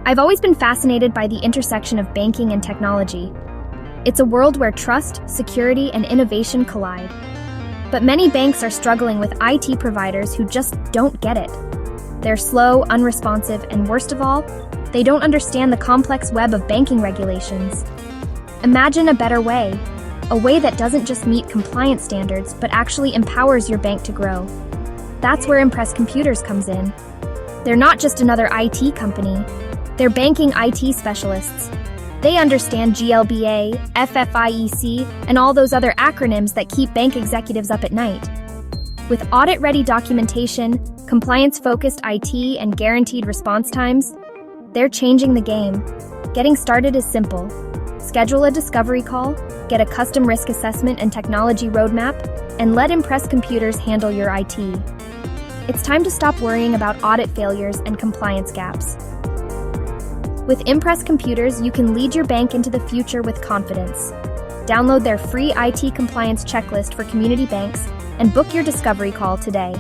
I've always been fascinated by the intersection of banking and technology. It's a world where trust, security, and innovation collide. But many banks are struggling with IT providers who just don't get it. They're slow, unresponsive, and worst of all, they don't understand the complex web of banking regulations. Imagine a better way, a way that doesn't just meet compliance standards, but actually empowers your bank to grow. That's where Impress Computers comes in. They're not just another IT company, they're banking IT specialists. They understand GLBA, FFIEC, and all those other acronyms that keep bank executives up at night. With audit-ready documentation, compliance-focused IT, and guaranteed response times, they're changing the game. Getting started is simple. Schedule a discovery call, get a custom risk assessment and technology roadmap, and let Impress Computers handle your IT. It's time to stop worrying about audit failures and compliance gaps. With Impress Computers, you can lead your bank into the future with confidence. Download their free IT compliance checklist for community banks and book your discovery call today.